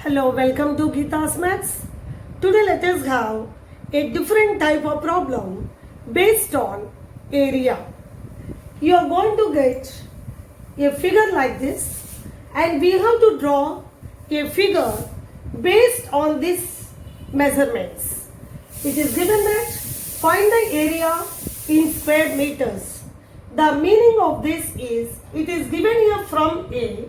Hello, welcome to Geeta's Maths. Today let us have a different type of problem based on area. You are going to get a figure like this and we have to draw a figure based on these measurements. It is given that find the area in square meters. The meaning of this is it is given here from A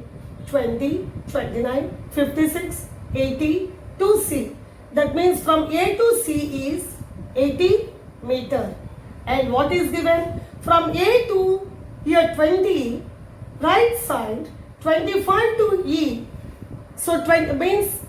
20, 29, 56, 80 to C. That means from A to C is 80 meter. And what is given? From A to here 20, right side 25 to E. So 20 means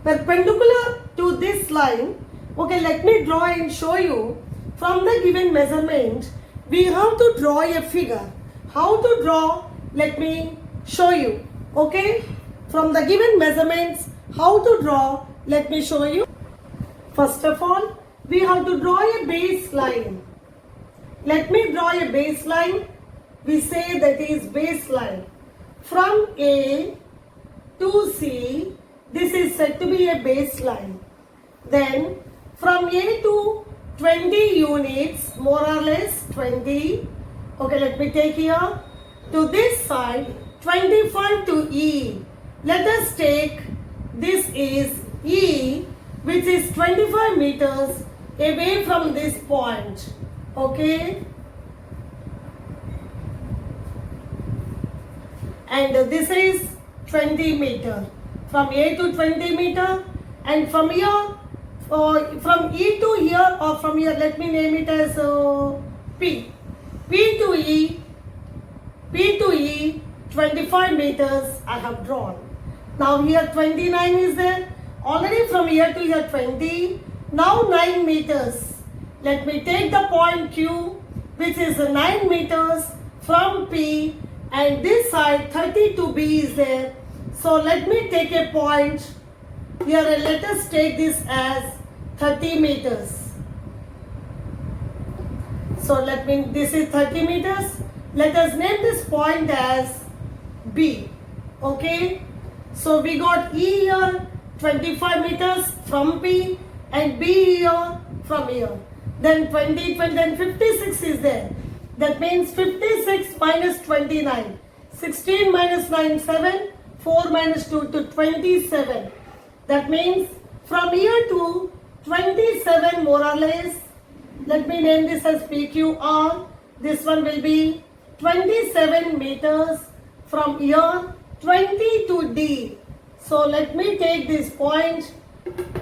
perpendicular to this line. Okay, let me draw and show you. From the given measurement, we have to draw a figure. How to draw? Let me show you. Okay, from the given measurements, how to draw? Let me show you. First of all, we have to draw a baseline. Let me draw a baseline. We say that is baseline. From A to C, this is said to be a baseline. Then from A to 20 units, more or less 20. Okay, let me take here. To this side, 25 to E. Let us take this is E, which is 25 meters away from this point. Okay. And this is 20 meter. From A to 20 meter. And from here, from E to here or from here, let me name it as P. P to E, 25 meters I have drawn. Now here 29 is there. Already from here to here 20. Now 9 meters. Let me take the point Q, which is 9 meters from P, and this side 30 to B is there. So let me take a point here and let us take this as 30 meters. So this is 30 meters. Let us name this point as B. Okay. So we got E here 25 meters from P and B here from here. Then 20, then 56 is there. That means 56 minus 29. 16 minus 9, 7. 4 minus 2 to 27. That means from here to 27 more or less. Let me name this as PQR. This one will be 27 meters from here 20 to D. So let me take this point,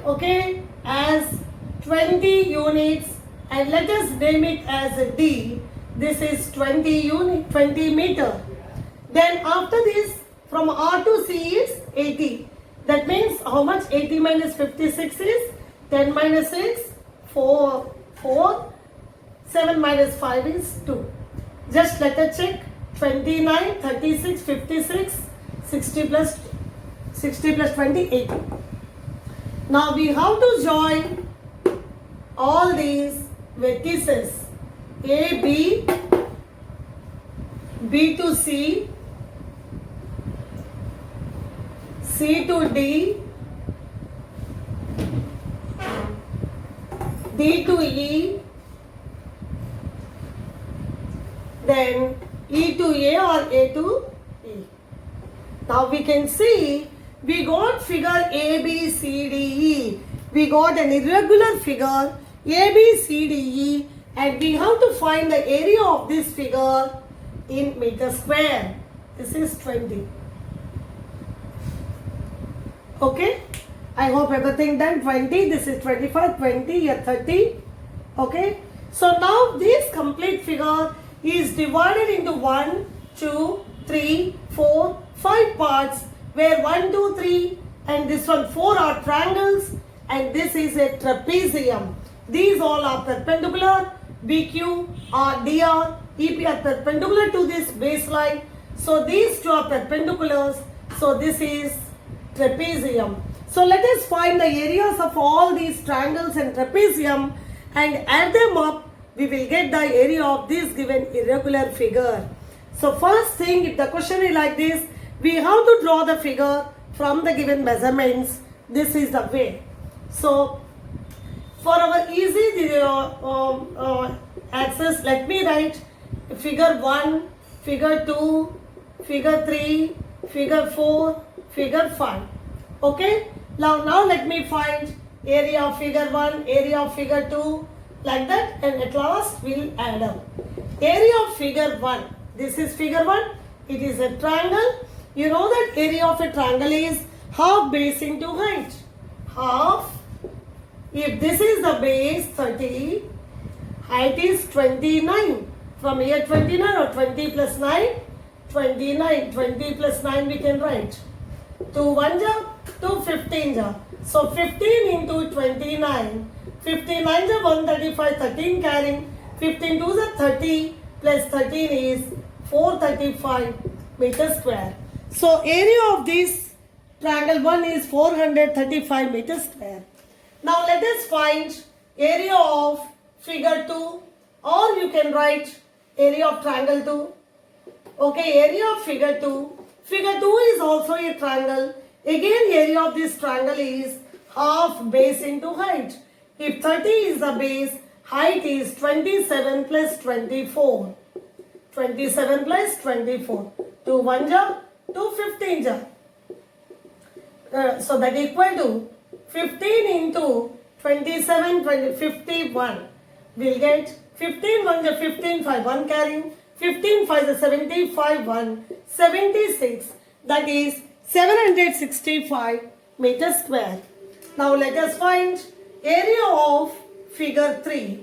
okay, as 20 units and let us name it as a D. This is 20 meter. Then after this, from R to C is 80. That means how much? 80 minus 56 is 10 minus 6, 4, 7 minus 5 is 2. Just let us check. 29, 36, 56, 60 plus 20, 80. Now we have to join all these vertices. A, B, B to C, C to D, D to E, then E to A or A to E. Now we can see we got figure A, B, C, D, E. We got an irregular figure A, B, C, D, E, and we have to find the area of this figure in meter square. This is 20. Okay. I hope everything done. 20. This is 25. 20. Here 30. Okay. So now this complete figure is divided into 1, 2, 3, 4, 5 parts, where 1, 2, 3 and this one 4 are triangles and this is a trapezium. These all are perpendicular. BQ, DR, EP are perpendicular to this baseline. So these two are perpendiculars. So this is trapezium. So let us find the areas of all these triangles and trapezium and add them up. We will get the area of this given irregular figure. So first thing, if the question is like this, we have to draw the figure from the given measurements. This is the way. So for our easy access, let me write figure 1, figure 2, figure 3, figure 4, figure 5. Okay? Now let me find area of figure 1, area of figure 2, like that, and at last we'll add up. Area of figure 1. This is figure 1. It is a triangle. You know that area of a triangle is half base into height. Half. If this is the base 30, height is 29. From here 29 or 20 plus 9? 29. 20 plus 9 we can write. 2 1 ja, 2 15 ja. So 15 into 29. 59 ja 135, 13 carrying. 15 2 is 30 plus 13 is 435 meters square. So area of this triangle 1 is 435 meters square. Now let us find area of figure 2, or you can write area of triangle 2. Okay, area of figure 2. Figure 2 is also a triangle. Again, area of this triangle is half base into height. If 30 is the base, height is 27 plus 24. 27 plus 24. 2 1 ja, 2 15 ja. So that equal to 15 into 27, 20, 51. We'll get 15 1 ja 15, 5 1 carrying. 15 5 is 75 1, 76. That is 765 meters square. Now let us find area of figure 3.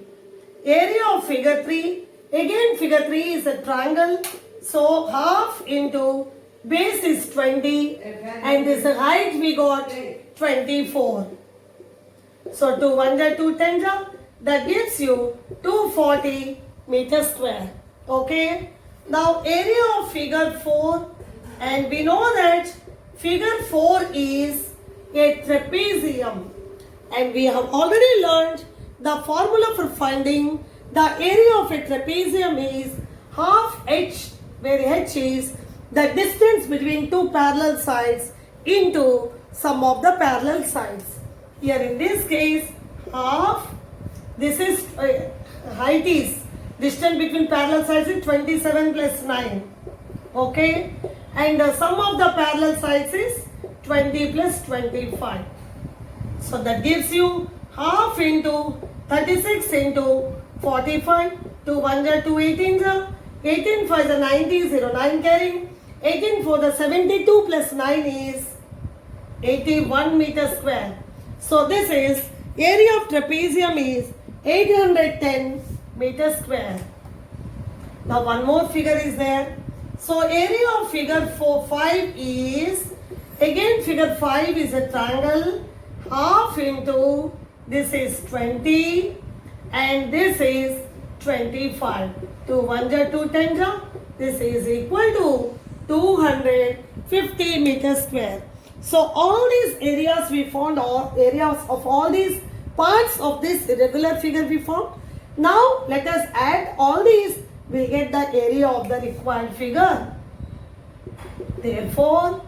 Area of figure 3. Again figure 3 is a triangle. So half into base is 20 and this height we got 24. So 2 1 ja 2 10 ja, that gives you 240 meters square. Okay. Now area of figure 4, and we know that figure 4 is a trapezium, and we have already learned the formula for finding the area of a trapezium is half h, where h is the distance between two parallel sides into sum of the parallel sides. Here in this case, half, this is height is distance between parallel sides is 27 plus 9. Okay, and the sum of the parallel sides is 20 plus 25. So that gives you half into 36 into 45. 2 1 ja 2 18 ja, 18 5 is 90, 0 9 carrying. 18 4 the 72 plus 9 is 81 meters square. So this is area of trapezium is 810 meters square. Now one more figure is there. So area of figure 5 is, again figure 5 is a triangle. Half into, this is 20 and this is 25. 2 1 ja 2 10 ja, this is equal to 250 meters square. So all these areas we found are areas of all these parts of this irregular figure we found. Now let us add all these, we get the area of the required figure. Therefore,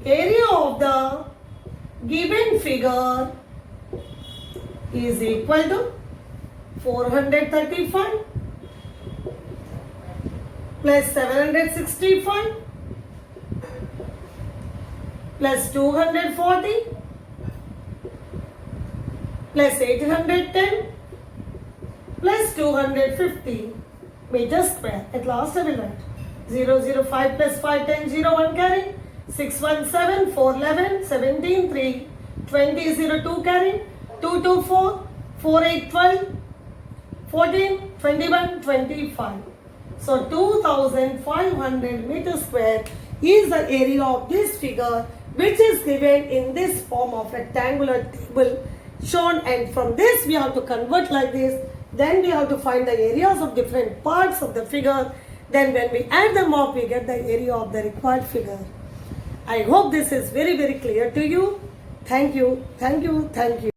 area of the given figure is equal to 435 plus 765 plus 240 plus 810 plus 250 meters square. At last I will write 005 plus 510, 01 carrying, 617, 411, 17, 3, 20, 02 carrying, 224, 4812, 14, 21, 25. So 2500 meters square is the area of this figure, which is given in this form of rectangular table shown, and from this we have to convert like this. Then we have to find the areas of different parts of the figure. Then when we add them up, we get the area of the required figure. I hope this is very, very clear to you. Thank you, thank you, thank you.